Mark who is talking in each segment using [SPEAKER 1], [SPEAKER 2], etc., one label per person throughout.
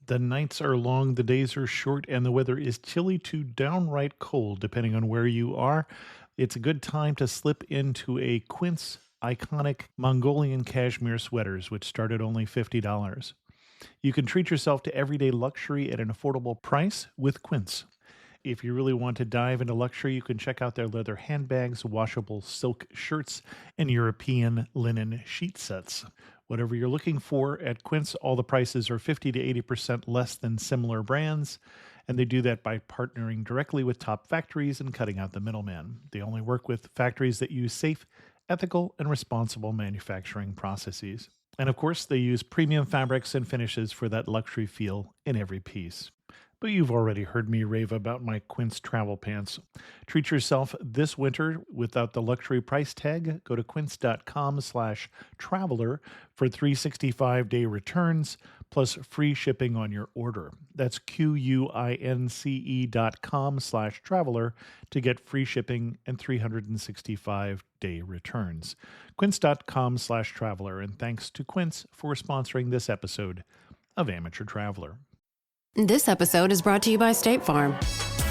[SPEAKER 1] The nights are long, the days are short, and the weather is chilly to downright cold, depending on where you are. It's a good time to slip into a Quince iconic Mongolian cashmere sweaters, which start at only $50. You can treat yourself to everyday luxury at an affordable price with Quince. If you really want to dive into luxury, you can check out their leather handbags, washable silk shirts, and European linen sheet sets. Whatever you're looking for at Quince, all the prices are 50 to 80% less than similar brands, and they do that by partnering directly with top factories and cutting out the middleman. They only work with factories that use safe, ethical, and responsible manufacturing processes. And of course, they use premium fabrics and finishes for that luxury feel in every piece. But you've already heard me rave about my Quince travel pants. Treat yourself this winter without the luxury price tag. Go to quince.com/traveler for 365-day returns plus free shipping on your order. That's QUINCE.com/traveler to get free shipping and 365-day returns. Quince.com/traveler. And thanks to Quince for sponsoring this episode of Amateur Traveler.
[SPEAKER 2] This episode is brought to you by State Farm.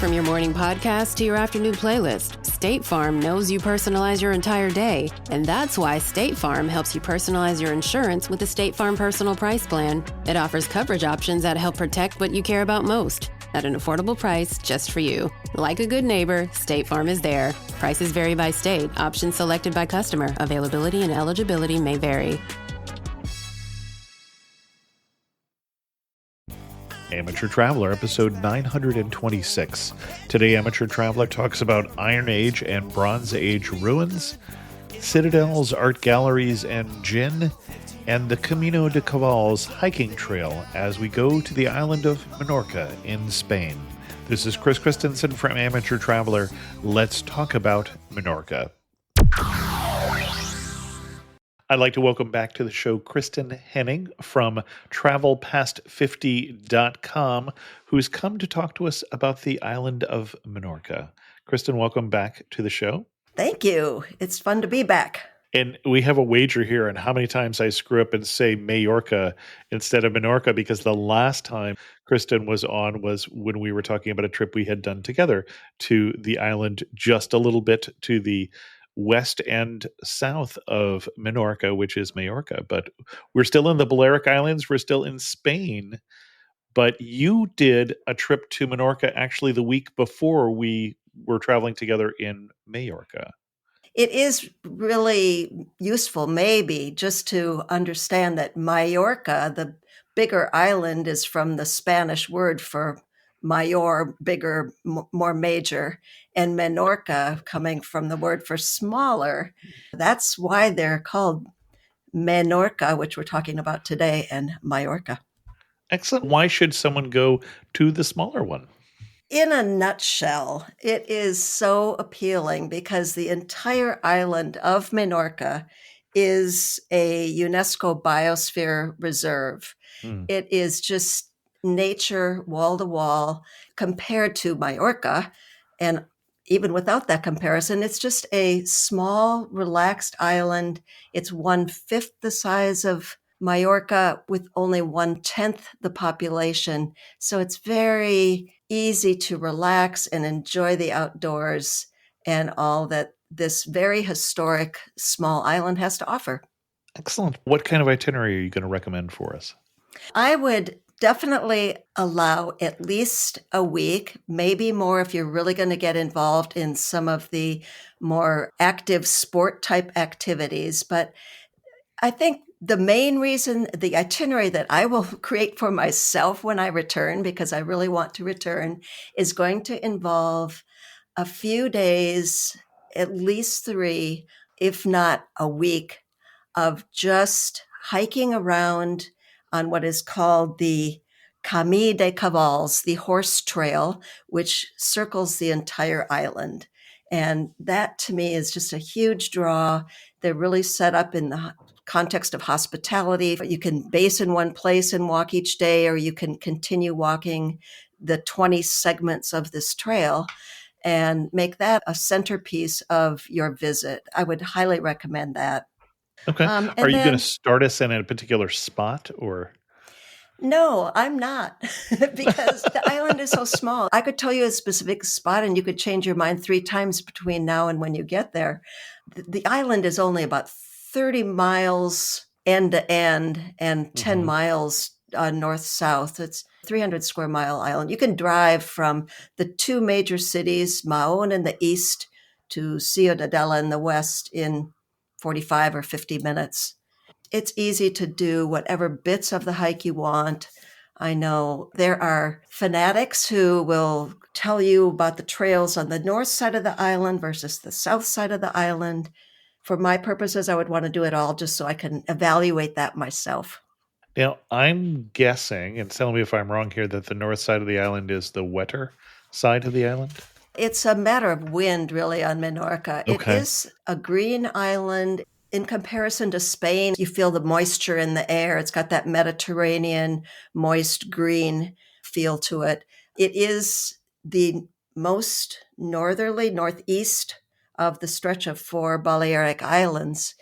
[SPEAKER 2] From your morning podcast to your afternoon playlist, State Farm knows you personalize your entire day, and that's why State Farm helps you personalize your insurance with the State Farm Personal Price Plan. It offers coverage options that help protect what you care about most at an affordable price just for you. Like a good neighbor, State Farm is there. Prices vary by state. Options selected by customer. Availability and eligibility may vary.
[SPEAKER 1] Amateur Traveler, episode 926. Today, Amateur Traveler talks about Iron Age and Bronze Age ruins, citadels, art galleries, and gin, and the Camino de Cavalls hiking trail as we go to the island of Menorca in Spain. This is Chris Christensen from Amateur Traveler. Let's talk about Menorca. I'd like to welcome back to the show Kristin Henning from travelpast50.com, who's come to talk to us about the island of Menorca. Kristin, welcome back to the show.
[SPEAKER 3] Thank you. It's fun to be back.
[SPEAKER 1] And we have a wager here on how many times I screw up and say Mallorca instead of Menorca, because the last time Kristin was on was when we were talking about a trip we had done together to the island just a little bit to the west and south of Menorca, which is Mallorca. But we're still in the Balearic Islands. We're still in Spain. But you did a trip to Menorca actually the week before we were traveling together in Mallorca.
[SPEAKER 3] It is really useful, maybe, just to understand that Mallorca, the bigger island, is from the Spanish word for mayor, bigger, more major, and Menorca coming from the word for smaller. That's why they're called Menorca, which we're talking about today, and Mallorca.
[SPEAKER 1] Excellent. Why should someone go to the smaller one?
[SPEAKER 3] In a nutshell, it is so appealing because the entire island of Menorca is a UNESCO Biosphere Reserve. It is just nature wall to wall compared to Mallorca. And even without that comparison, it's just a small, relaxed island. It's 1/5 the size of Mallorca with only 1/10 the population. So it's very easy to relax and enjoy the outdoors and all that this very historic small island has to offer.
[SPEAKER 1] Excellent. What kind of itinerary are you going to recommend for us?
[SPEAKER 3] I would definitely allow at least a week, maybe more if you're really going to get involved in some of the more active sport type activities. But I think the main reason, the itinerary that I will create for myself when I return, because I really want to return, is going to involve a few days, at least 3, if not a week, of just hiking around on what is called the Camí de Cavalls, the horse trail, which circles the entire island. And that to me is just a huge draw. They're really set up in the context of hospitality. You can base in one place and walk each day, or you can continue walking the 20 segments of this trail and make that a centerpiece of your visit. I would highly recommend that.
[SPEAKER 1] Okay. Are you going to start us in a particular spot or?
[SPEAKER 3] No, I'm not, because the island is so small. I could tell you a specific spot and you could change your mind 3 times between now and when you get there. The island is only about 30 miles end to end and 10
[SPEAKER 1] Hmm.
[SPEAKER 3] miles north-south. It's 300 square mile island. You can drive from the 2 major cities, Mahon in the east to Ciudadela in the west, in 45 or 50 minutes. It's easy to do whatever bits of the hike you want. I know there are fanatics who will tell you about the trails on the north side of the island versus the south side of the island. For my purposes, I would want to do it all just so I can evaluate that myself.
[SPEAKER 1] Now, I'm guessing, and tell me if I'm wrong here, that the north side of the island is the wetter side of the island?
[SPEAKER 3] It's a matter of wind, really, on Menorca. It
[SPEAKER 1] Okay.
[SPEAKER 3] is a green island. In comparison to Spain, you feel the moisture in the air. It's got that Mediterranean, moist green feel to it. It is the most northerly, northeast of the stretch of 4 Balearic Islands.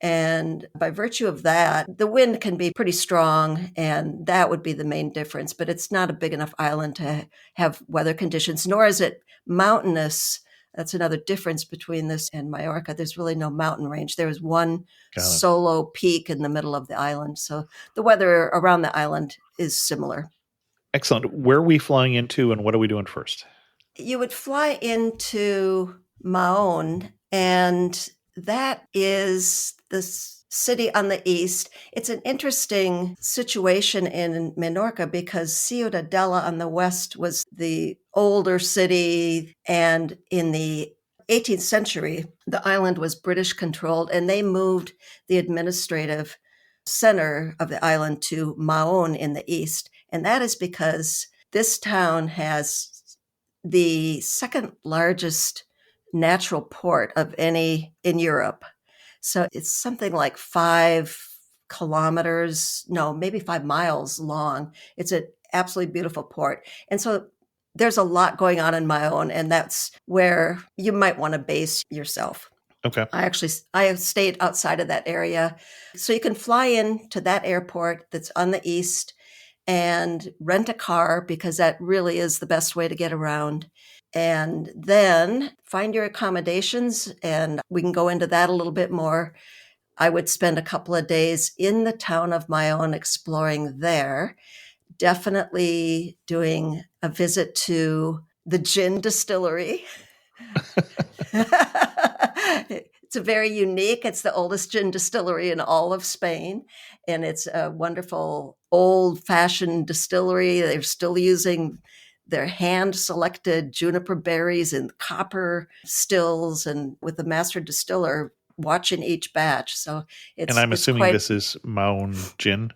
[SPEAKER 3] And by virtue of that, the wind can be pretty strong, and that would be the main difference. But it's not a big enough island to have weather conditions, nor is it mountainous. That's another difference between this and Mallorca. There's really no mountain range. There's one
[SPEAKER 1] Got it.
[SPEAKER 3] solo peak in the middle of the island. So the weather around the island is similar.
[SPEAKER 1] Excellent. Where are we flying into and what are we doing first?
[SPEAKER 3] You would fly into Mahon, and that is the city on the east. It's an interesting situation in Menorca because Ciudadela on the west was the older city, and in the 18th century, the island was British controlled, and they moved the administrative center of the island to Mahon in the east. And that is because this town has the second largest natural port of any in Europe. So it's something like 5 kilometers, no, maybe 5 miles long. It's an absolutely beautiful port. And so there's a lot going on in Mahon, and that's where you might want to base yourself.
[SPEAKER 1] Okay.
[SPEAKER 3] I stayed outside of that area. So you can fly in to that airport that's on the east and rent a car, because that really is the best way to get around. And then find your accommodations, and we can go into that a little bit more. I would spend a couple of days in the town of Mahon exploring there, definitely doing a visit to the gin distillery. It's a very unique, it's the oldest gin distillery in all of Spain. And it's a wonderful old-fashioned distillery. They're still using their hand-selected juniper berries in copper stills, and with the master distiller watching each batch. So
[SPEAKER 1] And I'm
[SPEAKER 3] it's
[SPEAKER 1] assuming
[SPEAKER 3] quite.
[SPEAKER 1] this is Maun Gin.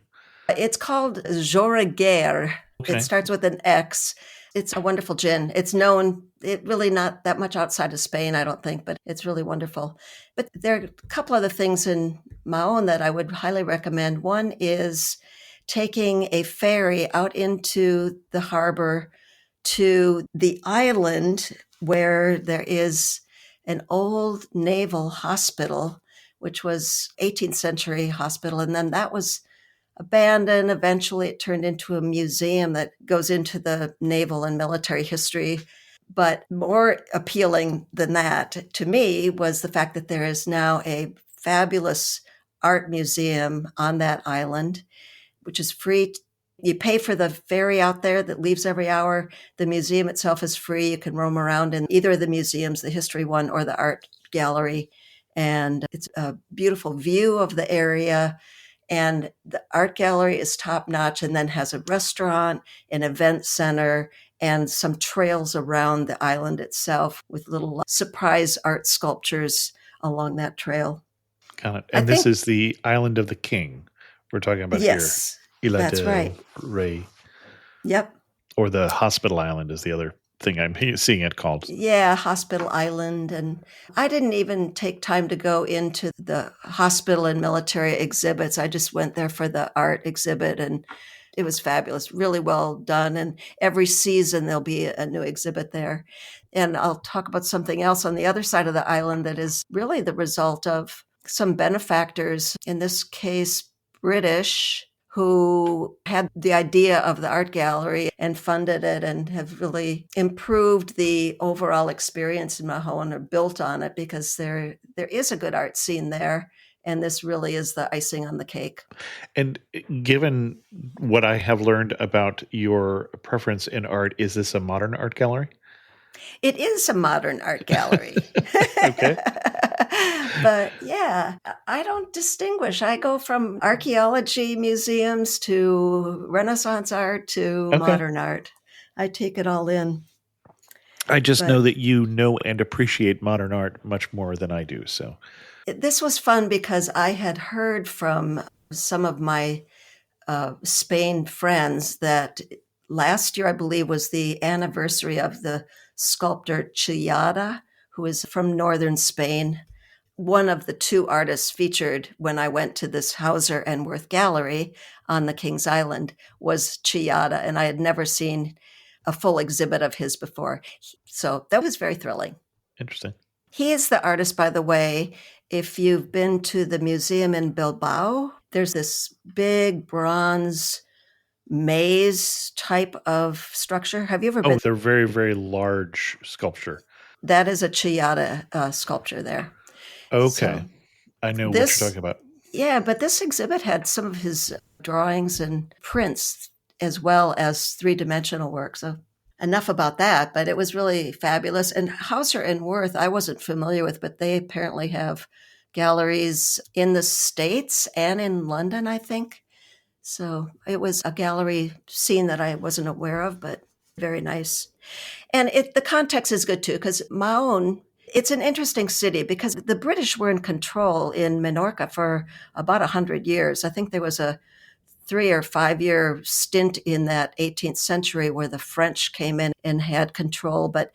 [SPEAKER 3] It's called Joraguer.
[SPEAKER 1] Okay.
[SPEAKER 3] It starts with an X. It's a wonderful gin. It's known, it really not that much outside of Spain, I don't think, but it's really wonderful. But there are a couple other things in Mahon that I would highly recommend. One is taking a ferry out into the harbor to the island where there is an old naval hospital, which was 18th century hospital. And then that was abandoned. Eventually, it turned into a museum that goes into the naval and military history. But more appealing than that to me was the fact that there is now a fabulous art museum on that island, which is free. You pay for the ferry out there that leaves every hour. The museum itself is free. You can roam around in either of the museums, the history one or the art gallery. And it's a beautiful view of the area. And the art gallery is top notch, and then has a restaurant, an event center, and some trails around the island itself with little surprise art sculptures along that trail.
[SPEAKER 1] Got it.
[SPEAKER 3] I
[SPEAKER 1] And this
[SPEAKER 3] think,
[SPEAKER 1] is the Island of the King we're talking about here.
[SPEAKER 3] yes,
[SPEAKER 1] Isla
[SPEAKER 3] that's
[SPEAKER 1] del
[SPEAKER 3] right.
[SPEAKER 1] Rey.
[SPEAKER 3] Yep.
[SPEAKER 1] Or the Hospital Island is the other thing I'm seeing it called.
[SPEAKER 3] Yeah, Hospital Island. And I didn't even take time to go into the hospital and military exhibits. I just went there for the art exhibit, and it was fabulous, really well done. And every season there'll be a new exhibit there. And I'll talk about something else on the other side of the island that is really the result of some benefactors, in this case, British, who had the idea of the art gallery and funded it and have really improved the overall experience in Mahone or built on it, because there is a good art scene there. And this really is the icing on the cake.
[SPEAKER 1] And given what I have learned about your preference in art, is this a modern art gallery?
[SPEAKER 3] It is a modern art gallery.
[SPEAKER 1] Okay.
[SPEAKER 3] But yeah, I don't distinguish. I go from archaeology museums to Renaissance art to
[SPEAKER 1] Okay.
[SPEAKER 3] modern art. I take it all in.
[SPEAKER 1] I just
[SPEAKER 3] But
[SPEAKER 1] know that you know and appreciate modern art much more than I do. So,
[SPEAKER 3] this was fun because I had heard from some of my Spain friends that last year, I believe, was the anniversary of the sculptor Chillada, who is from northern Spain. One of the two artists featured when I went to this Hauser and Wirth gallery on the King's Island was Chillada, and I had never seen a full exhibit of his before. So that was very thrilling.
[SPEAKER 1] interesting.
[SPEAKER 3] He is the artist, by the way. If you've been to the museum in Bilbao, there's this big bronze maze type of structure. Have you ever been?
[SPEAKER 1] They're very, very large sculpture.
[SPEAKER 3] That is a Chillada sculpture there.
[SPEAKER 1] Okay.
[SPEAKER 3] So
[SPEAKER 1] I know what you're talking about.
[SPEAKER 3] Yeah, but this exhibit had some of his drawings and prints as well as three-dimensional work. So enough about that, but it was really fabulous. And Hauser and Wirth, I wasn't familiar with, but they apparently have galleries in the States and in London, I think. So it was a gallery scene that I wasn't aware of, but very nice. And the context is good too, because Mahone, it's an interesting city because the British were in control in Menorca for about 100 years. I think there was a 3 or 5 year stint in that 18th century where the French came in and had control. But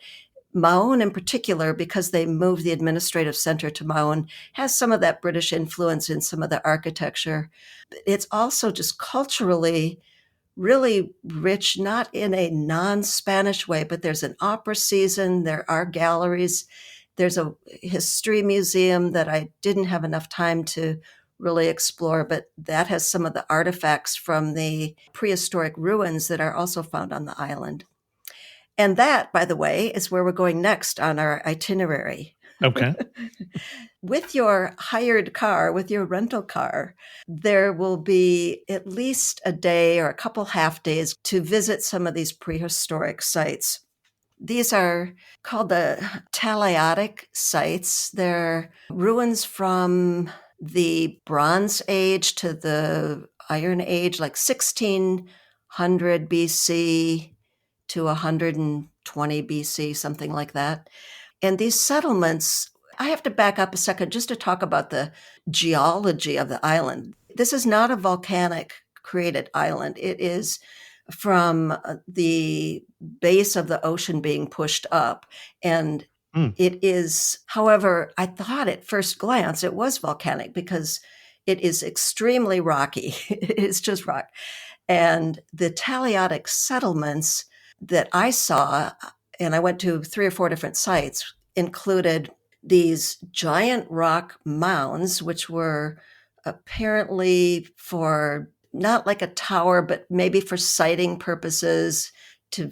[SPEAKER 3] Mahone in particular, because they moved the administrative center to Mahone, has some of that British influence in some of the architecture. It's also just culturally really rich, not in a non-Spanish way, but there's an opera season, there are galleries, there's a history museum that I didn't have enough time to really explore, but that has some of the artifacts from the prehistoric ruins that are also found on the island. And that, by the way, is where we're going next on our itinerary.
[SPEAKER 1] Okay.
[SPEAKER 3] With your hired car, with your rental car, there will be at least a day or a couple half days to visit some of these prehistoric sites. These are called the Paleolithic sites. They're ruins from the Bronze Age to the Iron Age, like 1600 BC to 120 BC, something like that. And these settlements, I have to back up a second just to talk about the geology of the island. This is not a volcanic created island. It is from the base of the ocean being pushed up. And it is, however, I thought at first glance it was volcanic because it is extremely rocky. It is just rock. And the Paleolithic settlements that I saw, and I went to 3 or 4 different sites, included these giant rock mounds, which were apparently for not like a tower, but maybe for sighting purposes, to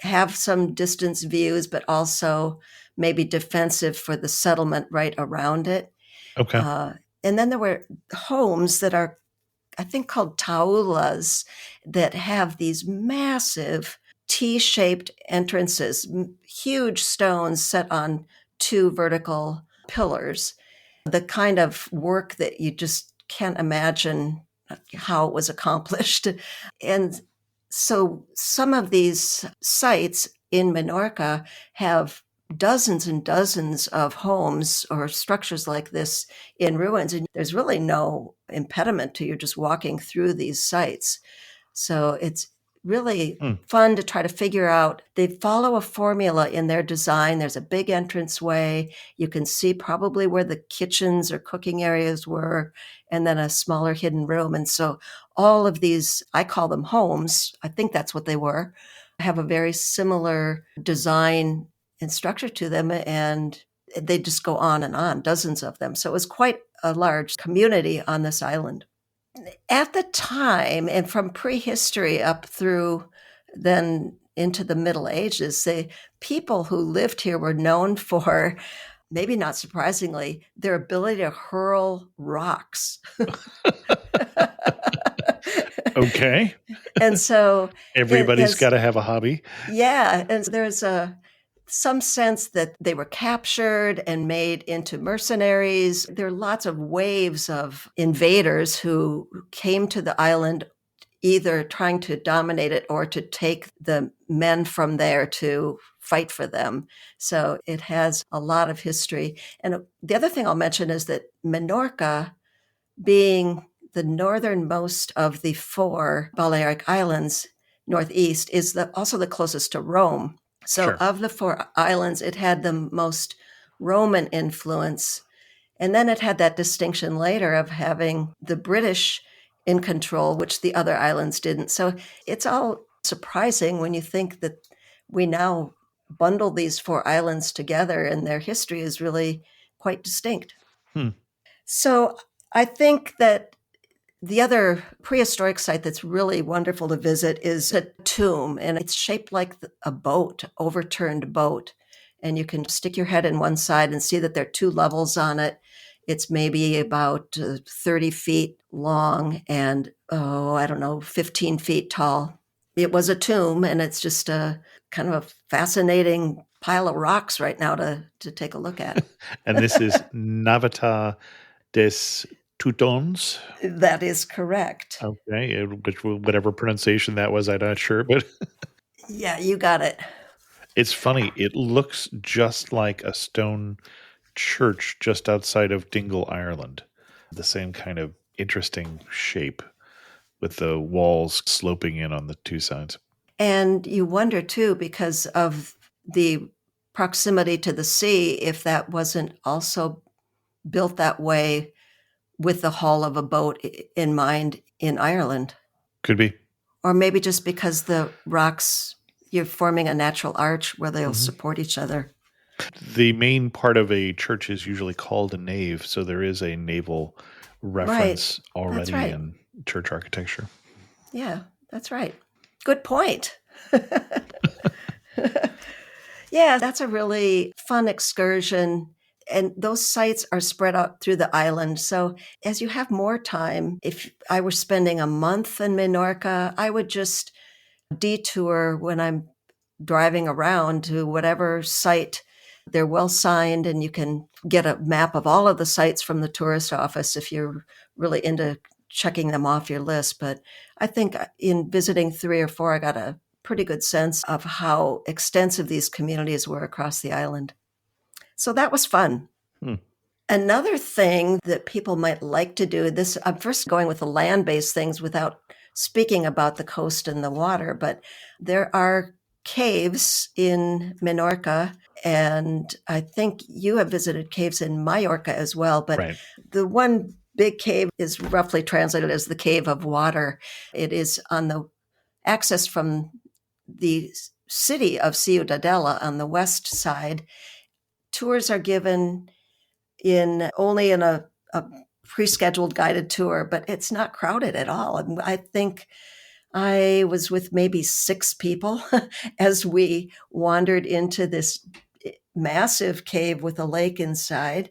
[SPEAKER 3] have some distance views, but also maybe defensive for the settlement right around it.
[SPEAKER 1] Okay.
[SPEAKER 3] And then there were homes that are, I think, called taulas that have these massive T-shaped entrances, huge stones set on 2 vertical pillars, the kind of work that you just can't imagine how it was accomplished. And so some of these sites in Menorca have dozens and dozens of homes or structures like this in ruins, and there's really no impediment to you just walking through these sites. So it's really fun to try to figure out. They follow a formula in their design. There's a big entranceway. You can see probably where the kitchens or cooking areas were, and then a smaller hidden room. And so all of these, I call them homes, I think that's what they were, have a very similar design and structure to them, and they just go on and on, dozens of them. So it was quite a large community on this island. At the time, and from prehistory up through then into the Middle Ages, the people who lived here were known for, maybe not surprisingly, their ability to hurl rocks.
[SPEAKER 1] Okay.
[SPEAKER 3] And so
[SPEAKER 1] Everybody's got to have a hobby.
[SPEAKER 3] yeah, and there's some sense that they were captured and made into mercenaries. There are lots of waves of invaders who came to the island either trying to dominate it or to take the men from there to fight for them. So it has a lot of history. And the other thing I'll mention is that Menorca, being the northernmost of the 4 Balearic Islands, northeast, is also the closest to Rome. So
[SPEAKER 1] Sure.
[SPEAKER 3] of the 4 islands, it had the most Roman influence. And then it had that distinction later of having the British in control, which the other islands didn't. So it's all surprising when you think that we now bundle these 4 islands together and their history is really quite distinct. So I think that the other prehistoric site that's really wonderful to visit is a tomb, and it's shaped like a boat, overturned boat. And you can stick your head in one side and see that there are 2 levels on it. It's maybe about 30 feet long and, 15 feet tall. It was a tomb, and it's just a kind of a fascinating pile of rocks right now to take a look at.
[SPEAKER 1] And this is Navata des Teutons.
[SPEAKER 3] That is correct.
[SPEAKER 1] Okay, which whatever pronunciation that was, I'm not sure, but
[SPEAKER 3] yeah, you got it.
[SPEAKER 1] It's funny. It looks just like a stone church just outside of Dingle, Ireland. The same kind of interesting shape with the walls sloping in on the 2 sides.
[SPEAKER 3] And you wonder, too, because of the proximity to the sea, if that wasn't also built that way with the hull of a boat in mind in Ireland.
[SPEAKER 1] Could be.
[SPEAKER 3] Or maybe just because the rocks, you're forming a natural arch where they'll support each other.
[SPEAKER 1] The main part of a church is usually called a nave, so there is a naval reference already in church architecture.
[SPEAKER 3] Yeah, that's right. Good point. Yeah, that's a really fun excursion. And those sites are spread out through the island. So as you have more time, if I were spending a month in Menorca, I would just detour when I'm driving around to whatever site. They're well signed, and you can get a map of all of the sites from the tourist office if you're really into checking them off your list. But I think in visiting 3 or 4, I got a pretty good sense of how extensive these communities were across the island. So that was fun. Another thing that people might like to do, this, I'm first going with the land-based things without speaking about the coast and the water, but there are caves in Menorca, and I think you have visited caves in Mallorca as well, but the one big cave is roughly translated as the Cave of Water. It is on the access from the city of Ciudadela on the west side. Tours are given only in a pre-scheduled guided tour, but it's not crowded at all. I think I was with maybe 6 people as we wandered into this massive cave with a lake inside.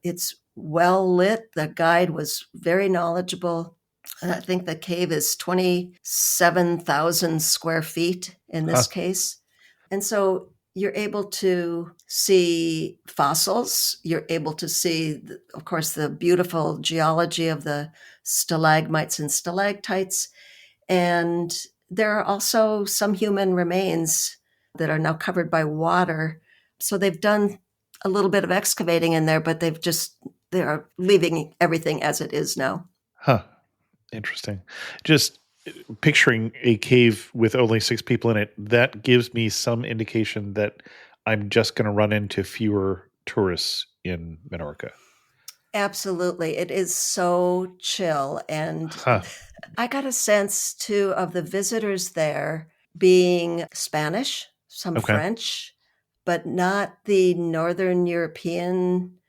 [SPEAKER 3] It's well lit. The guide was very knowledgeable. And I think the cave is 27,000 square feet in this case. And so you're able to see fossils. You're able to see, of course, the beautiful geology of the stalagmites and stalactites. And there are also some human remains that are now covered by water. So they've done a little bit of excavating in there, but they are leaving everything as it is now.
[SPEAKER 1] Interesting. Just picturing a cave with only 6 people in it, that gives me some indication that I'm just going to run into fewer tourists in Menorca.
[SPEAKER 3] Absolutely. It is so chill. And I got a sense, too, of the visitors there being Spanish, some French, but not the Northern European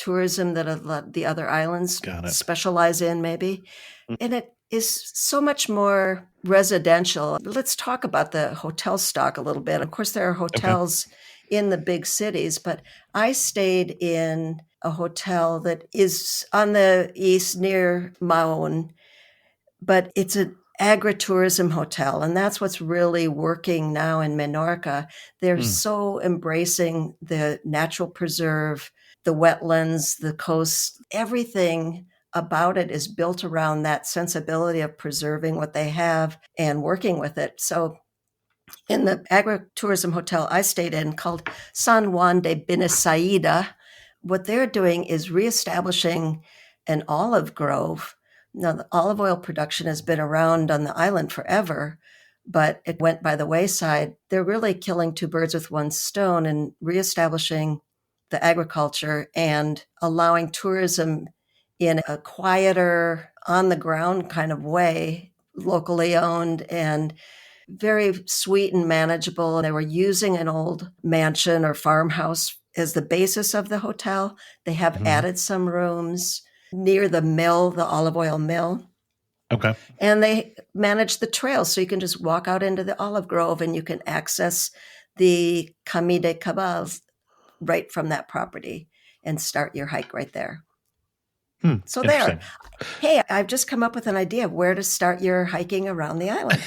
[SPEAKER 3] tourism that a lot the other islands
[SPEAKER 1] Got it.
[SPEAKER 3] specialize in, maybe.
[SPEAKER 1] Mm.
[SPEAKER 3] And it is so much more residential. Let's talk about the hotel stock a little bit. Of course, there are hotels in the big cities, but I stayed in a hotel that is on the east near Maun, but it's an agritourism hotel, and that's what's really working now in Menorca. They're so embracing the natural preserve, the wetlands, the coast, everything about it is built around that sensibility of preserving what they have and working with it. So in the agritourism hotel I stayed in called San Juan de Benisaida, what they're doing is reestablishing an olive grove. Now, the olive oil production has been around on the island forever, but it went by the wayside. They're really killing two birds with one stone and reestablishing the agriculture and allowing tourism in a quieter, on the ground kind of way, locally owned and very sweet and manageable. And they were using an old mansion or farmhouse as the basis of the hotel. They have added some rooms near the mill, the olive oil mill.
[SPEAKER 1] Okay.
[SPEAKER 3] And they manage the trails. So you can just walk out into the olive grove and you can access the Camí de Cavalls right from that property and start your hike right there. So there. Hey, I've just come up with an idea of where to start your hiking around the island.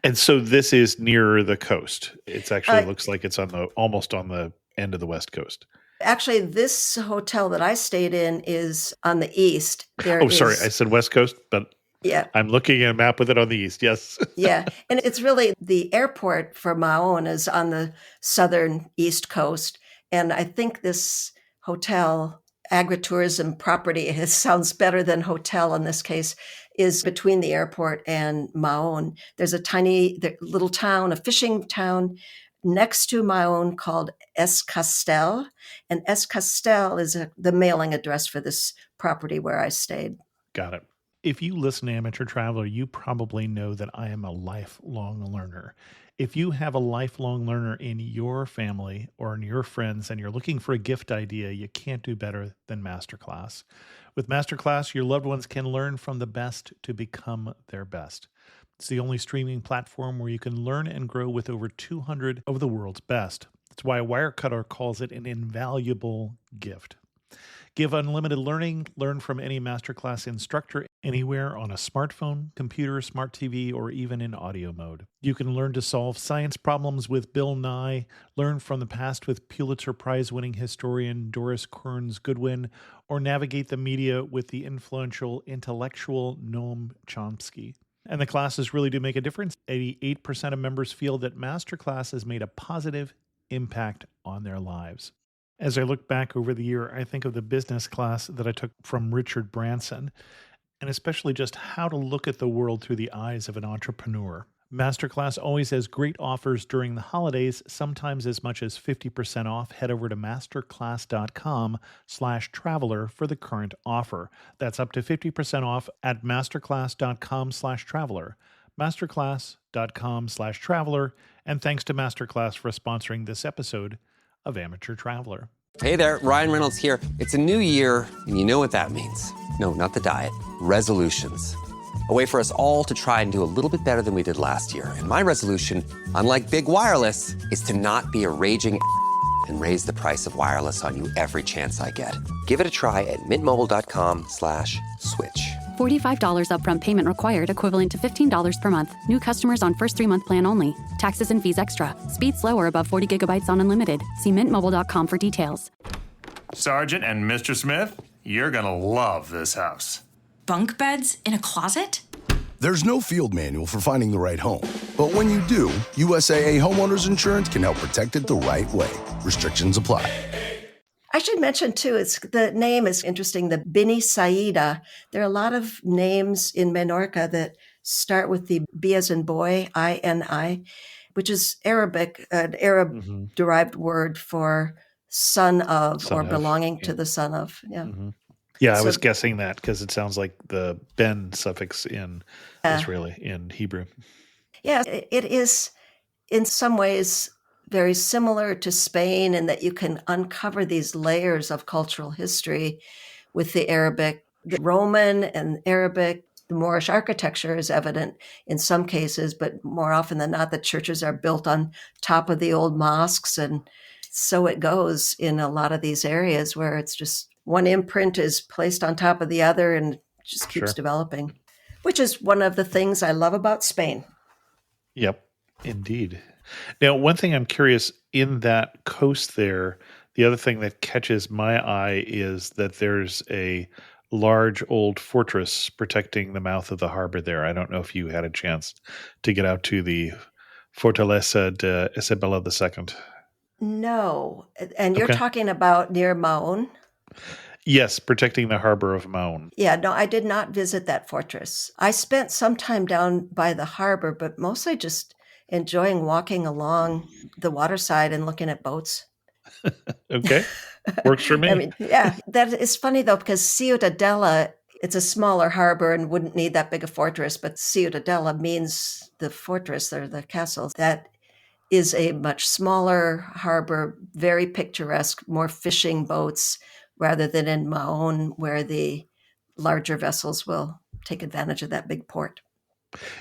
[SPEAKER 1] And so this is near the coast. It's actually looks like it's almost on the end of the west coast.
[SPEAKER 3] Actually, this hotel that I stayed in is on the east.
[SPEAKER 1] Sorry, I said west coast, but
[SPEAKER 3] yeah,
[SPEAKER 1] I'm looking at a map with it on the east. Yes.
[SPEAKER 3] Yeah, and it's really the airport for Maun is on the southern east coast, and I think this hotel agritourism property sounds better than hotel in this case, is between the airport and Maun. There's a tiny little town, a fishing town next to Maun called Es Castel. And Es Castel is the mailing address for this property where I stayed.
[SPEAKER 1] Got it. If you listen to Amateur Traveler, you probably know that I am a lifelong learner. If you have a lifelong learner in your family or in your friends and you're looking for a gift idea, you can't do better than Masterclass. With Masterclass, your loved ones can learn from the best to become their best. It's the only streaming platform where you can learn and grow with over 200 of the world's best. That's why Wirecutter calls it an invaluable gift. Give unlimited learning. Learn from any Masterclass instructor anywhere on a smartphone, computer, smart TV, or even in audio mode. You can learn to solve science problems with Bill Nye, learn from the past with Pulitzer Prize-winning historian Doris Kearns Goodwin, or navigate the media with the influential intellectual Noam Chomsky. And the classes really do make a difference. 88% of members feel that Masterclass has made a positive impact on their lives. As I look back over the year, I think of the business class that I took from Richard Branson, and especially just how to look at the world through the eyes of an entrepreneur. Masterclass always has great offers during the holidays, sometimes as much as 50% off. Head over to masterclass.com/traveler for the current offer. That's up to 50% off at masterclass.com/traveler. Masterclass.com/traveler. And thanks to Masterclass for sponsoring this episode of Amateur Traveler.
[SPEAKER 4] Hey there, Ryan Reynolds here. It's a new year, and you know what that means. No, not the diet. Resolutions. A way for us all to try and do a little bit better than we did last year. And my resolution, unlike big wireless, is to not be a raging and raise the price of wireless on you every chance I get. Give it a try at mintmobile.com/switch.
[SPEAKER 5] $45 upfront payment required, equivalent to $15 per month. New customers on first 3-month plan only. Taxes and fees extra. Speed slower above 40 gigabytes on unlimited. See mintmobile.com for details.
[SPEAKER 6] Sergeant and Mr. Smith, you're gonna love this house.
[SPEAKER 7] Bunk beds in a closet?
[SPEAKER 8] There's no field manual for finding the right home. But when you do, USAA Homeowners Insurance can help protect it the right way. Restrictions apply.
[SPEAKER 3] I should mention, too, the name is interesting, the Bini Saida. There are a lot of names in Menorca that start with the B as in boy, I-N-I, which is Arabic, an Arab-derived word for son of or belonging to the son of. Yeah.
[SPEAKER 1] Mm-hmm. Yeah, I was guessing that because it sounds like the ben suffix in Israeli, in Hebrew.
[SPEAKER 3] Yeah, it is in some ways very similar to Spain in that you can uncover these layers of cultural history with the Arabic, the Roman and Arabic. The Moorish architecture is evident in some cases, but more often than not, the churches are built on top of the old mosques. And so it goes in a lot of these areas where it's just one imprint is placed on top of the other and just keeps
[SPEAKER 1] Sure.
[SPEAKER 3] developing, which is one of the things I love about Spain.
[SPEAKER 1] Yep, indeed. Now, one thing I'm curious in that coast there, the other thing that catches my eye is that there's a large old fortress protecting the mouth of the harbor there. I don't know if you had a chance to get out to the Fortaleza de Isabella II.
[SPEAKER 3] No. And you're
[SPEAKER 1] Okay.
[SPEAKER 3] talking about near Maun?
[SPEAKER 1] Yes, protecting the harbor of Maun.
[SPEAKER 3] Yeah, no, I did not visit that fortress. I spent some time down by the harbor, but mostly just enjoying walking along the waterside and looking at boats.
[SPEAKER 1] Okay, works for me.
[SPEAKER 3] I mean, yeah, that is funny though, because Ciudadela, it's a smaller harbor and wouldn't need that big a fortress, but Ciudadela means the fortress or the castle. That is a much smaller harbor, very picturesque, more fishing boats rather than in Maon, where the larger vessels will take advantage of that big port.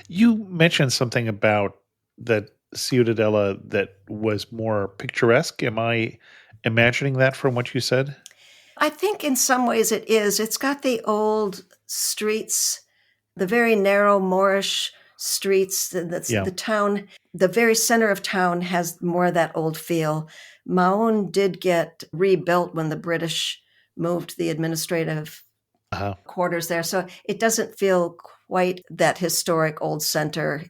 [SPEAKER 1] You mentioned something about that Ciudadela that was more picturesque. Am I imagining that from what you said?
[SPEAKER 3] I think in some ways it is. It's got the old streets, the very narrow Moorish streets. That's
[SPEAKER 1] Yeah.
[SPEAKER 3] the town. The very center of town has more of that old feel. Maun did get rebuilt when the British moved the administrative
[SPEAKER 1] Uh-huh.
[SPEAKER 3] quarters there. So it doesn't feel quite that historic old center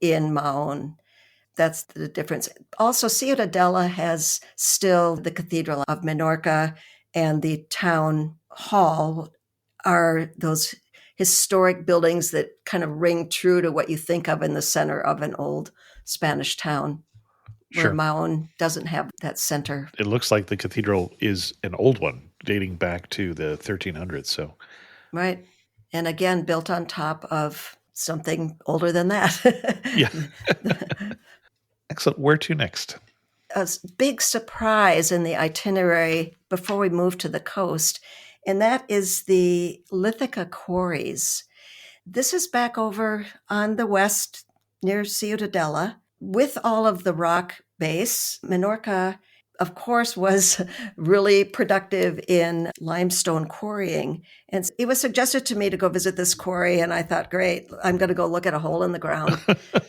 [SPEAKER 3] in Maun. That's the difference. Also, Ciudadela has still the Cathedral of Menorca, and the town hall are those historic buildings that kind of ring true to what you think of in the center of an old Spanish town, where
[SPEAKER 1] Sure.
[SPEAKER 3] Maun doesn't have that center.
[SPEAKER 1] It looks like the cathedral is an old one dating back to the 1300s. So,
[SPEAKER 3] Right. And again, built on top of something older than that.
[SPEAKER 1] yeah. Excellent. Where to next?
[SPEAKER 3] A big surprise in the itinerary before we move to the coast, and that is the Lithica quarries. This is back over on the west near Ciudadela with all of the rock base. Menorca, of course, was really productive in limestone quarrying. And it was suggested to me to go visit this quarry, and I thought, great, I'm going to go look at a hole in the ground.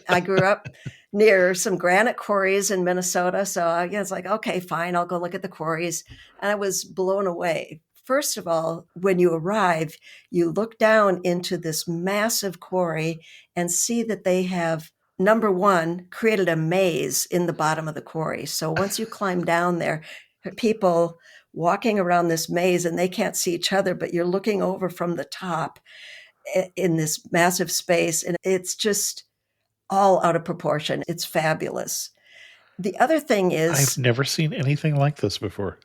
[SPEAKER 3] I grew up near some granite quarries in Minnesota, so I was like, okay, fine, I'll go look at the quarries. And I was blown away. First of all, when you arrive, you look down into this massive quarry and see that they have, number one, created a maze in the bottom of the quarry. So once you climb down there, people walking around this maze and they can't see each other, but you're looking over from the top in this massive space. And it's just all out of proportion. It's fabulous. The other thing is,
[SPEAKER 1] I've never seen anything like this before.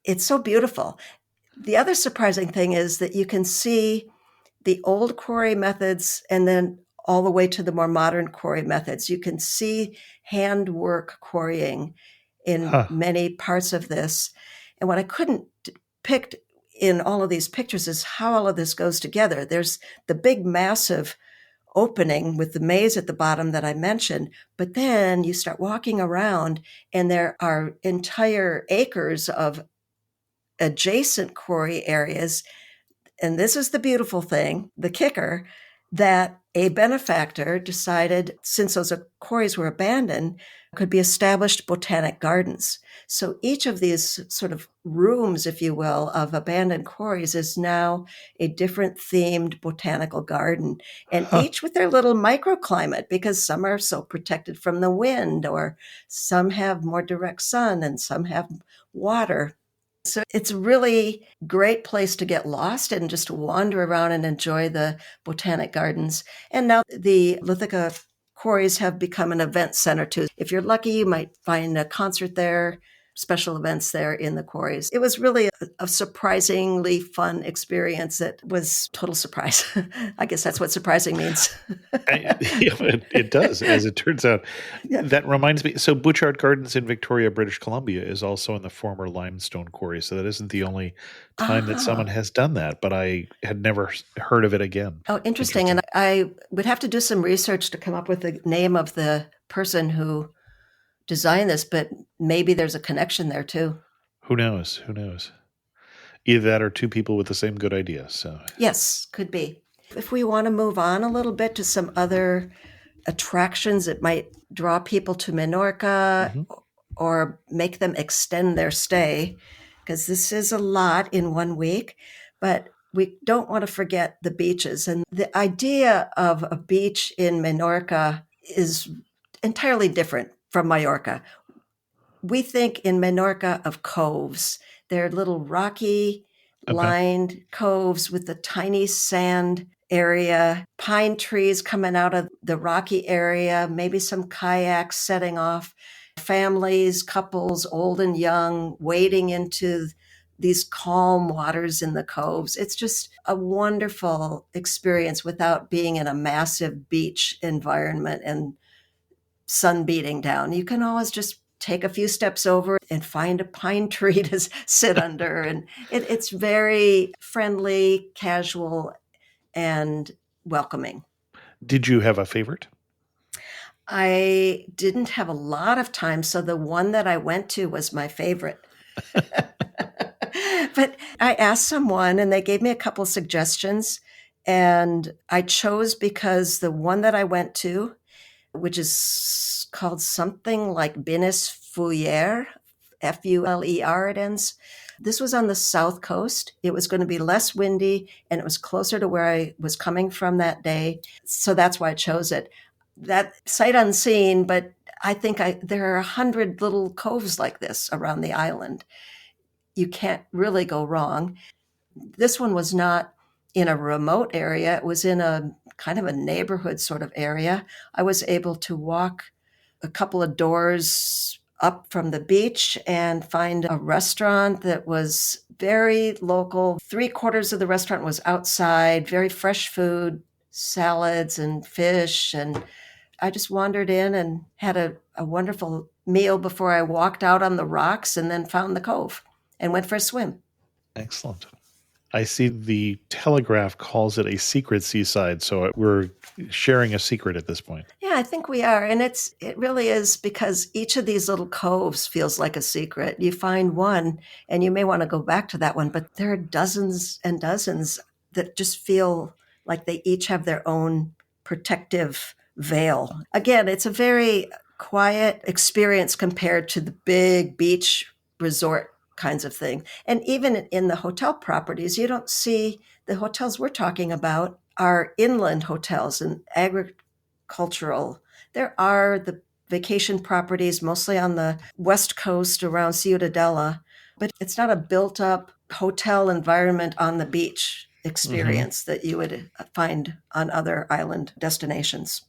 [SPEAKER 3] it's so beautiful. The other surprising thing is that you can see the old quarry methods and then all the way to the more modern quarry methods. You can see handwork quarrying in many parts of this. And what I couldn't pick in all of these pictures is how all of this goes together. There's the big, massive opening with the maze at the bottom that I mentioned, but then you start walking around and there are entire acres of adjacent quarry areas. And this is the beautiful thing, the kicker, that a benefactor decided, since those quarries were abandoned, could be established botanic gardens. So each of these sort of rooms, if you will, of abandoned quarries is now a different themed botanical garden, and each with their little microclimate, because some are so protected from the wind, or some have more direct sun and some have water. So it's a really great place to get lost and just wander around and enjoy the botanic gardens. And now the Lithica quarries have become an event center too. If you're lucky, you might find a concert there special events there in the quarries. It was really a surprisingly fun experience that was total surprise. I guess that's what surprising means.
[SPEAKER 1] It does, as it turns out.
[SPEAKER 3] Yeah.
[SPEAKER 1] That reminds me. So Butchart Gardens in Victoria, British Columbia is also in the former limestone quarry. So that isn't the only time that someone has done that, but I had never heard of it again.
[SPEAKER 3] Oh, interesting. And I would have to do some research to come up with the name of the person who designed this, but maybe there's a connection there too.
[SPEAKER 1] Who knows? Who knows? Either that or two people with the same good idea. So
[SPEAKER 3] yes, could be. If we want to move on a little bit to some other attractions that might draw people to Menorca or make them extend their stay, because this is a lot in 1 week, but we don't want to forget the beaches. And the idea of a beach in Menorca is entirely different from Mallorca. We think in Menorca of coves. They're little rocky lined coves with the tiny sand area, pine trees coming out of the rocky area, maybe some kayaks setting off, families, couples, old and young, wading into these calm waters in the coves. It's just a wonderful experience without being in a massive beach environment and sun beating down. You can always just take a few steps over and find a pine tree to sit under. And it's very friendly, casual, and welcoming.
[SPEAKER 1] Did you have a favorite?
[SPEAKER 3] I didn't have a lot of time, so the one that I went to was my favorite. But I asked someone and they gave me a couple of suggestions, and I chose because the one that I went to, which is called something like Binis Fuller, Fuler it ends. This was on the south coast. It was going to be less windy, and it was closer to where I was coming from that day. So that's why I chose it. That sight unseen, but I think there are 100 little coves like this around the island. You can't really go wrong. This one was not in a remote area. It was in a kind of a neighborhood sort of area. I was able to walk a couple of doors up from the beach and find a restaurant that was very local. 3/4 of the restaurant was outside, very fresh food, salads and fish. And I just wandered in and had a wonderful meal before I walked out on the rocks and then found the cove and went for a swim.
[SPEAKER 1] Excellent. I see the Telegraph calls it a secret seaside, so we're sharing a secret at this point.
[SPEAKER 3] Yeah, I think we are. And it really is, because each of these little coves feels like a secret. You find one and you may want to go back to that one, but there are dozens and dozens that just feel like they each have their own protective veil. Again, it's a very quiet experience compared to the big beach resort kinds of thing. And even in the hotel properties, you don't see the hotels we're talking about are inland hotels and agricultural. There are the vacation properties mostly on the west coast around Ciudadela, but it's not a built up hotel environment on the beach experience that you would find on other island destinations.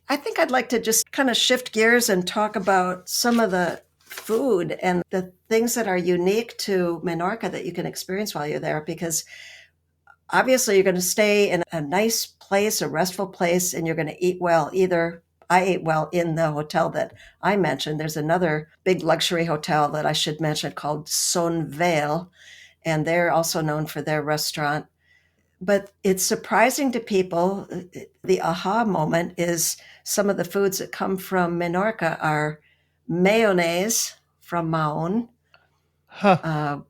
[SPEAKER 3] I think I'd like to just kind of shift gears and talk about some of the food and the things that are unique to Menorca that you can experience while you're there, because obviously you're going to stay in a nice place, a restful place, and you're going to eat well. Either I ate well in the hotel that I mentioned. There's another big luxury hotel that I should mention called Sonvale, and they're also known for their restaurant. But it's surprising to people. The aha moment is some of the foods that come from Menorca are mayonnaise from Mahon,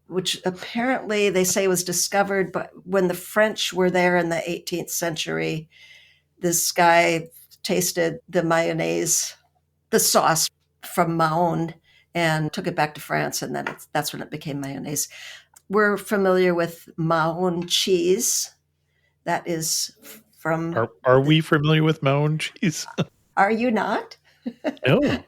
[SPEAKER 3] which apparently they say was discovered when the French were there in the 18th century. This guy tasted the mayonnaise, the sauce from Mahon, and took it back to France, and then that's when it became mayonnaise. We're familiar with Mahon cheese. That is from...
[SPEAKER 1] Are we familiar with Mahon cheese?
[SPEAKER 3] Are you not?
[SPEAKER 1] No.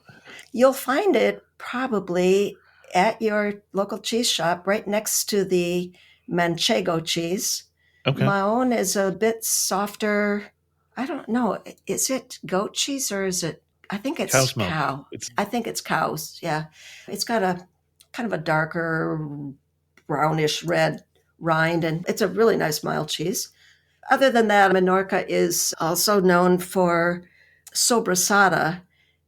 [SPEAKER 3] You'll find it probably at your local cheese shop right next to the Manchego cheese.
[SPEAKER 1] Okay.
[SPEAKER 3] Mahon is a bit softer. I don't know. Is it goat cheese or is it? I think it's
[SPEAKER 1] Cow's milk.
[SPEAKER 3] cow. I think it's cows. Yeah. It's got a kind of a darker brownish red rind, and it's a really nice mild cheese. Other than that, Menorca is also known for sobrasada,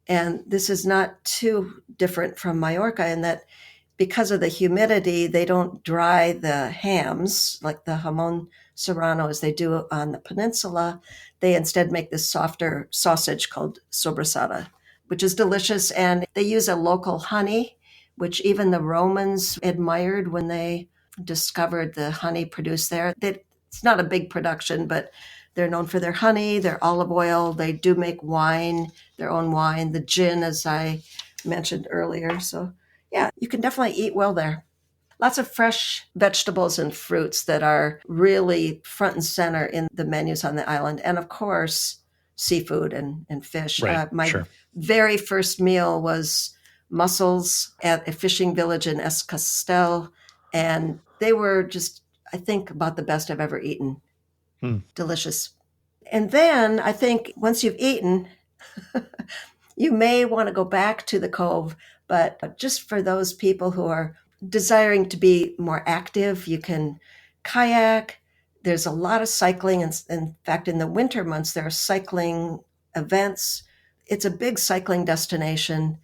[SPEAKER 3] and this is not too different from Mallorca in that because of the humidity, they don't dry the hams like the jamon serrano as they do on the peninsula. They instead make this softer sausage called sobrasada, which is delicious. And they use a local honey, which even the Romans admired when they discovered the honey produced there. It's not a big production, but they're known for their honey, their olive oil. They do make wine, their own wine, the gin, as I mentioned earlier. So yeah, you can definitely eat well there. Lots of fresh vegetables and fruits that are really front and center in the menus on the island. And of course, seafood and fish.
[SPEAKER 1] Right,
[SPEAKER 3] My
[SPEAKER 1] sure.
[SPEAKER 3] very first meal was mussels at a fishing village in Es Castel. And they were just, I think, about the best I've ever eaten. Delicious. And then I think once you've eaten, you may want to go back to the cove, but just for those people who are desiring to be more active, you can kayak. There's a lot of cycling. In fact, in the winter months, there are cycling events. It's a big cycling destination,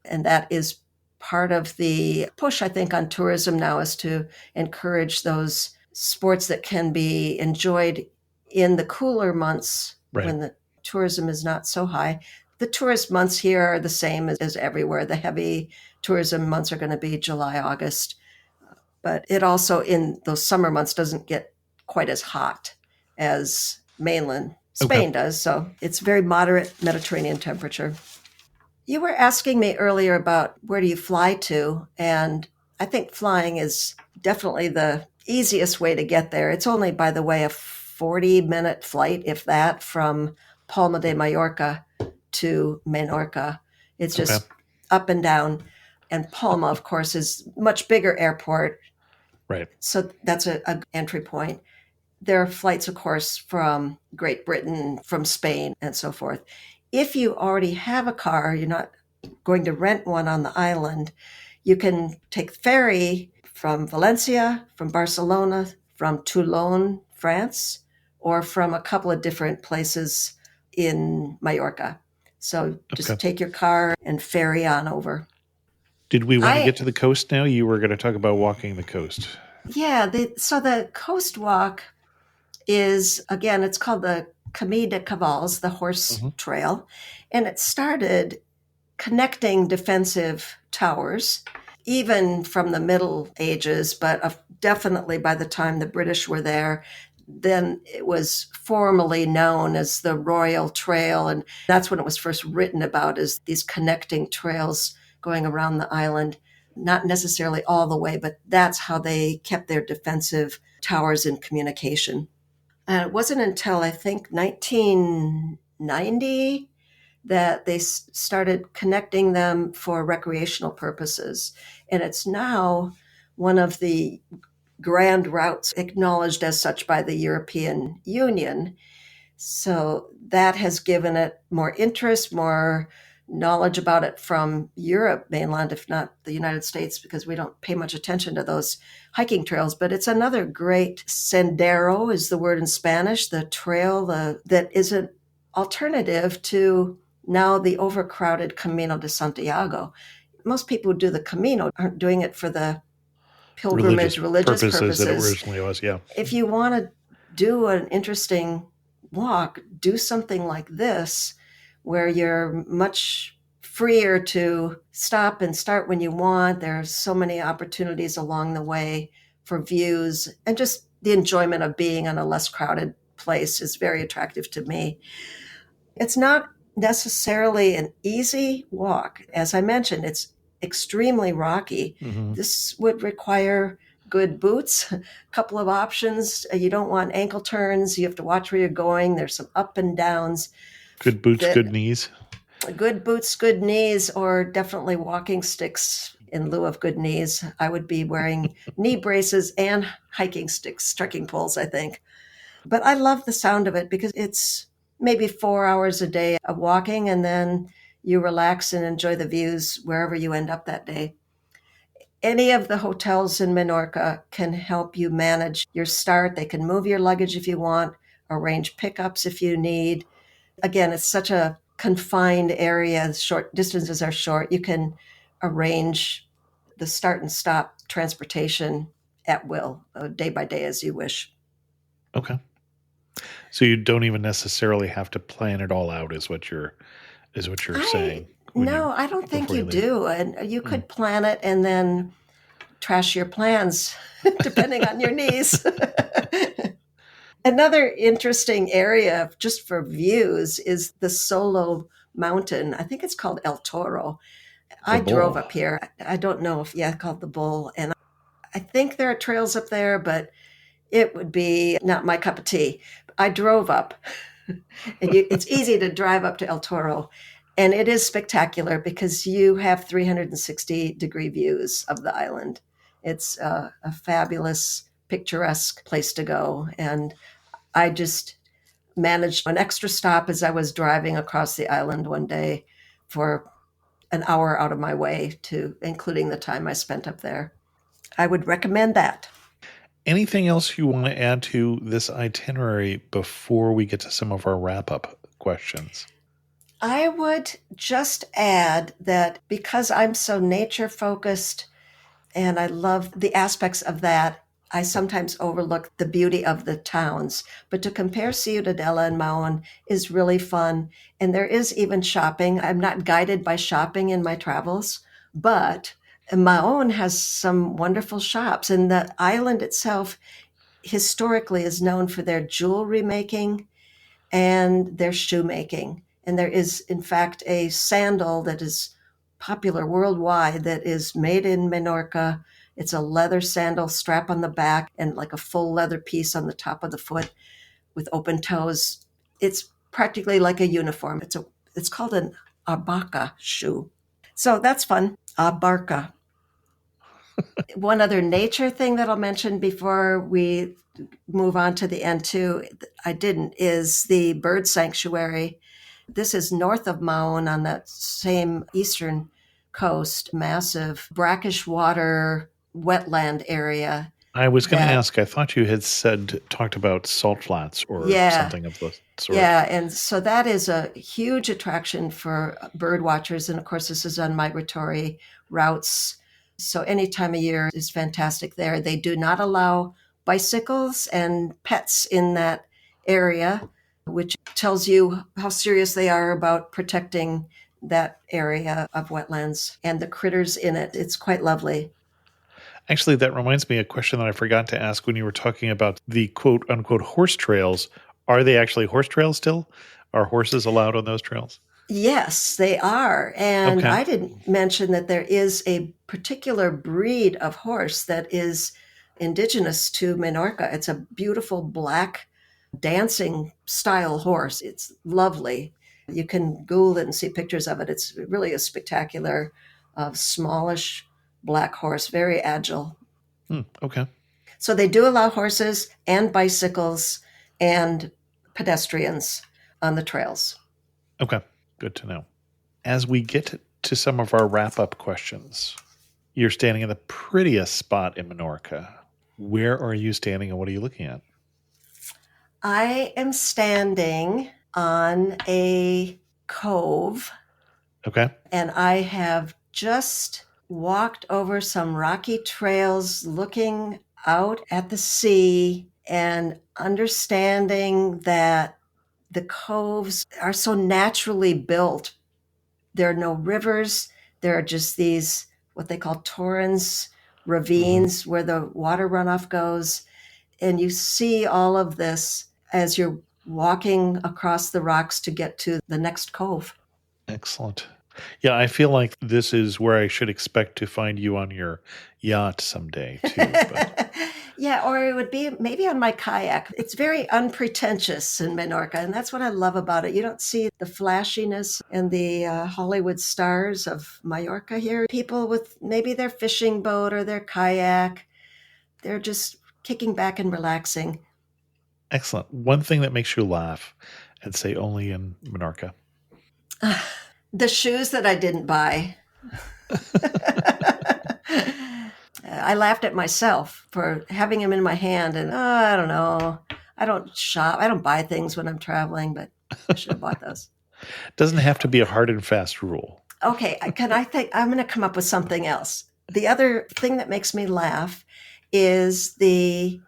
[SPEAKER 3] and that is part of the push, I think, on tourism now is to encourage those sports that can be enjoyed in the cooler months when the tourism is not so high. The tourist months here are the same as everywhere. The heavy tourism months are going to be July, August. But it also, in those summer months, doesn't get quite as hot as mainland Spain does. So it's very moderate Mediterranean temperature. You were asking me earlier about where do you fly to? And I think flying is definitely the easiest way to get there. It's only, by the way, a 40-minute flight, if that, from Palma de Mallorca to Menorca. It's just up and down. And Palma, of course, is a much bigger airport.
[SPEAKER 1] Right.
[SPEAKER 3] So that's an entry point. There are flights, of course, from Great Britain, from Spain, and so forth. If you already have a car, you're not going to rent one on the island, you can take the ferry from Valencia, from Barcelona, from Toulon, France, or from a couple of different places in Mallorca. So just take your car and ferry on over.
[SPEAKER 1] Did we want to get to the coast now? You were going to talk about walking the coast.
[SPEAKER 3] Yeah, so the coast walk is, again, it's called the Camí de Cavalls, the horse trail. And it started connecting defensive towers, even from the Middle Ages, but definitely by the time the British were there, then it was formally known as the Royal Trail. And that's when it was first written about, as these connecting trails going around the island. Not necessarily all the way, but that's how they kept their defensive towers in communication. And it wasn't until, I think, 1990 that they started connecting them for recreational purposes. And it's now one of the grand routes acknowledged as such by the European Union. So that has given it more interest, more knowledge about it from Europe mainland, if not the United States, because we don't pay much attention to those hiking trails. But it's another great sendero is the word in Spanish, the trail that is an alternative to now the overcrowded Camino de Santiago. Most people who do the Camino aren't doing it for the pilgrimage, religious purposes.
[SPEAKER 1] That it originally was, yeah.
[SPEAKER 3] If you want to do an interesting walk, do something like this, where you're much freer to stop and start when you want. There are so many opportunities along the way for views, and just the enjoyment of being on a less crowded place is very attractive to me. It's not necessarily an easy walk. As I mentioned, it's extremely rocky. This would require good boots, a couple of options. You don't want ankle turns. You have to watch where you're going. There's some up and downs.
[SPEAKER 1] Good boots, good knees.
[SPEAKER 3] Good boots, good knees, or definitely walking sticks in lieu of good knees. I would be wearing knee braces and hiking sticks, trekking poles, I think. But I love the sound of it because it's maybe 4 hours a day of walking, and then you relax and enjoy the views wherever you end up that day. Any of the hotels in Menorca can help you manage your start. They can move your luggage if you want, arrange pickups if you need. Again, it's such a confined area. Short distances are short. You can arrange the start and stop transportation at will, day by day as you wish.
[SPEAKER 1] Okay. So you don't even necessarily have to plan it all out, is what you're saying.
[SPEAKER 3] No, I don't think you do. And you could plan it and then trash your plans depending on your needs. Another interesting area just for views is the Solo Mountain. I think it's called El Toro. I drove up here. I don't know if, called the Bull. And I think there are trails up there, but it would be not my cup of tea. I drove up, and it's easy to drive up to El Toro. And it is spectacular because you have 360-degree views of the island. It's a fabulous, picturesque place to go. And I just managed an extra stop as I was driving across the island one day for an hour out of my way, to including the time I spent up there. I would recommend that.
[SPEAKER 1] Anything else you want to add to this itinerary before we get to some of our wrap-up questions?
[SPEAKER 3] I would just add that because I'm so nature-focused and I love the aspects of that, I sometimes overlook the beauty of the towns. But to compare Ciudadela and Mahon is really fun. And there is even shopping. I'm not guided by shopping in my travels, but Mahon has some wonderful shops. And the island itself historically is known for their jewelry making and their shoemaking. And there is, in fact, a sandal that is popular worldwide that is made in Menorca. It's a leather sandal, strap on the back, and like a full leather piece on the top of the foot with open toes. It's practically like a uniform. It's called an abarca shoe. So that's fun. Abarca. One other nature thing that I'll mention before we move on to the end too, is the bird sanctuary. This is north of Mahon on that same eastern coast, massive brackish water wetland area.
[SPEAKER 1] I was going to ask, I thought you had talked about salt flats or something of the sort.
[SPEAKER 3] Yeah, and so that is a huge attraction for bird watchers. And of course, this is on migratory routes. So any time of year is fantastic there. They do not allow bicycles and pets in that area, which tells you how serious they are about protecting that area of wetlands and the critters in it. It's quite lovely.
[SPEAKER 1] Actually, that reminds me of a question that I forgot to ask when you were talking about the quote unquote horse trails. Are they actually horse trails still? Are horses allowed on those trails?
[SPEAKER 3] Yes, they are. And I didn't mention that there is a particular breed of horse that is indigenous to Menorca. It's a beautiful black dancing style horse. It's lovely. You can Google it and see pictures of it. It's really a spectacular, smallish black horse, very agile.
[SPEAKER 1] Okay.
[SPEAKER 3] So they do allow horses and bicycles and pedestrians on the trails.
[SPEAKER 1] Okay. Good to know. As we get to some of our wrap-up questions, you're standing in the prettiest spot in Menorca. Where are you standing and what are you looking at?
[SPEAKER 3] I am standing on a cove.
[SPEAKER 1] Okay.
[SPEAKER 3] And I have just walked over some rocky trails looking out at the sea and understanding that the coves are so naturally built. There are no rivers. There are just these, what they call torrents, ravines, where the water runoff goes. And you see all of this as you're walking across the rocks to get to the next cove.
[SPEAKER 1] Excellent. Yeah, I feel like this is where I should expect to find you on your yacht someday, too. But.
[SPEAKER 3] Yeah, or it would be maybe on my kayak. It's very unpretentious in Menorca, and that's what I love about it. You don't see the flashiness and the Hollywood stars of Mallorca here. People with maybe their fishing boat or their kayak, they're just kicking back and relaxing.
[SPEAKER 1] Excellent. One thing that makes you laugh and say only in Menorca.
[SPEAKER 3] The shoes that I didn't buy. I laughed at myself for having them in my hand, and I don't know. I don't shop. I don't buy things when I'm traveling, but I should have bought those.
[SPEAKER 1] Doesn't have to be a hard and fast rule.
[SPEAKER 3] Okay, I'm going to come up with something else. The other thing that makes me laugh is the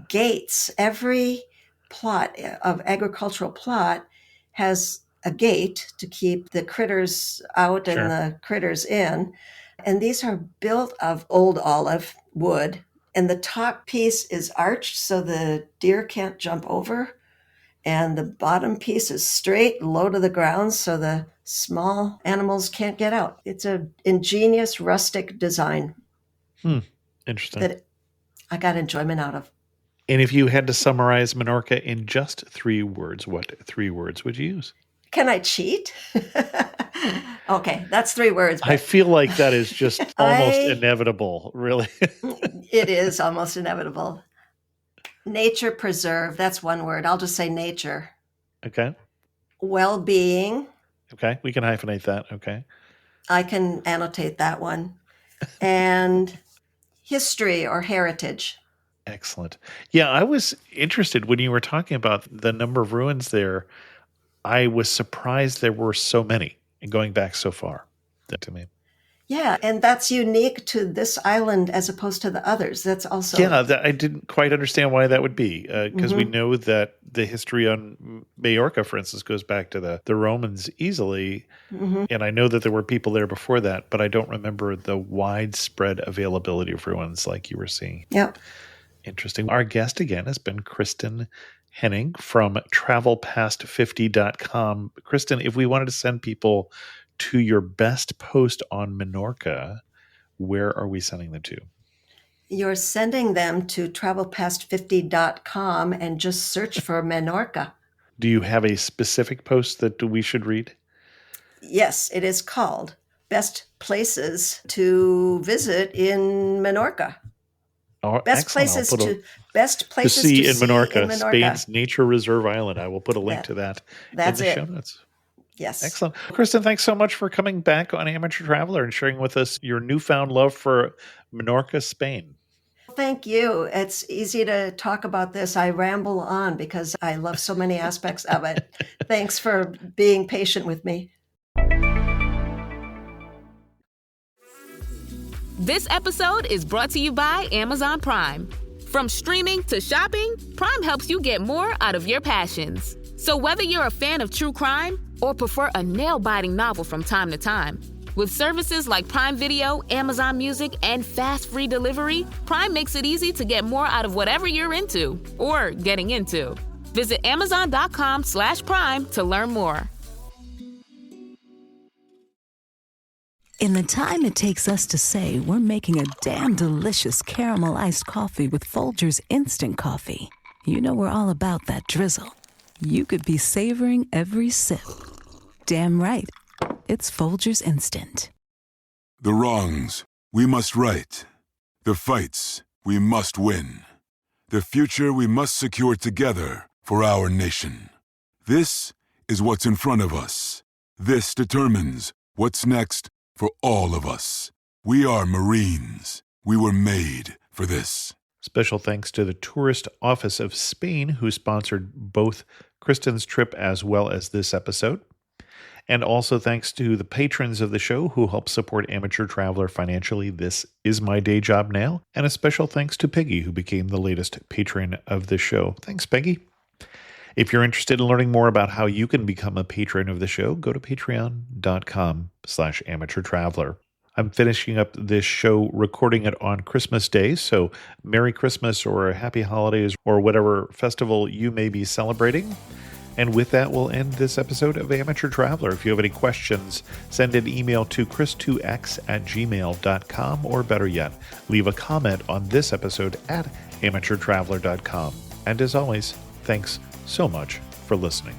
[SPEAKER 3] gates. Every plot of agricultural plot has a gate to keep the critters out and the critters in. And these are built of old olive wood. And the top piece is arched so the deer can't jump over. And the bottom piece is straight, low to the ground, so the small animals can't get out. It's an ingenious, rustic design.
[SPEAKER 1] Interesting.
[SPEAKER 3] That I got enjoyment out of.
[SPEAKER 1] And if you had to summarize Menorca in just 3 words, what 3 words would you use?
[SPEAKER 3] Can I cheat? Okay, that's 3 words.
[SPEAKER 1] I feel like that is just almost inevitable, really.
[SPEAKER 3] It is almost inevitable. Nature preserve, that's 1 word. I'll just say nature.
[SPEAKER 1] Okay.
[SPEAKER 3] Well-being.
[SPEAKER 1] Okay, we can hyphenate that. Okay.
[SPEAKER 3] I can annotate that one. And history or heritage.
[SPEAKER 1] Excellent. Yeah, I was interested when you were talking about the number of ruins there. I was surprised there were so many and going back so far to me.
[SPEAKER 3] Yeah, and that's unique to this island as opposed to the others. That's also...
[SPEAKER 1] Yeah, I didn't quite understand why that would be, because we know that the history on Mallorca, for instance, goes back to the Romans easily, and I know that there were people there before that, but I don't remember the widespread availability of ruins like you were seeing.
[SPEAKER 3] Yep.
[SPEAKER 1] Interesting. Our guest again has been Kristin Henning from travelpast50.com. Kristin, if we wanted to send people to your best post on Menorca, where are we sending them to?
[SPEAKER 3] You're sending them to travelpast50.com and just search for Menorca.
[SPEAKER 1] Do you have a specific post that we should read?
[SPEAKER 3] Yes, it is called Best Places to Visit in Menorca.
[SPEAKER 1] Oh,
[SPEAKER 3] best places to
[SPEAKER 1] see in Menorca, Spain's nature reserve island. I will put a link to that in the show notes.
[SPEAKER 3] Yes.
[SPEAKER 1] Excellent. Kristin, thanks so much for coming back on Amateur Traveler and sharing with us your newfound love for Menorca, Spain.
[SPEAKER 3] Thank you. It's easy to talk about this. I ramble on because I love so many aspects of it. Thanks for being patient with me.
[SPEAKER 9] This episode is brought to you by Amazon Prime. From streaming to shopping, Prime helps you get more out of your passions. So whether you're a fan of true crime or prefer a nail-biting novel from time to time, with services like Prime Video, Amazon Music, and fast free delivery, Prime makes it easy to get more out of whatever you're into or getting into. Visit Amazon.com/Prime to learn more.
[SPEAKER 10] In the time it takes us to say we're making a damn delicious caramelized coffee with Folgers Instant Coffee, you know we're all about that drizzle. You could be savoring every sip. Damn right. It's Folgers Instant.
[SPEAKER 11] The wrongs we must right. The fights we must win. The future we must secure together for our nation. This is what's in front of us. This determines what's next for all of us. We are Marines. We were made for this.
[SPEAKER 1] Special thanks to the Tourist Office of Spain, who sponsored both Kristin's trip as well as this episode. And also thanks to the patrons of the show who help support Amateur Traveler financially. This is my day job now. And a special thanks to Peggy, who became the latest patron of the show. Thanks, Peggy. If you're interested in learning more about how you can become a patron of the show, go to patreon.com/amateurtraveler. I'm finishing up this show, recording it on Christmas Day, so Merry Christmas or Happy Holidays or whatever festival you may be celebrating. And with that, we'll end this episode of Amateur Traveler. If you have any questions, send an email to chris2x@gmail.com, or better yet, leave a comment on this episode at amateurtraveler.com. And as always, thanks so much for listening.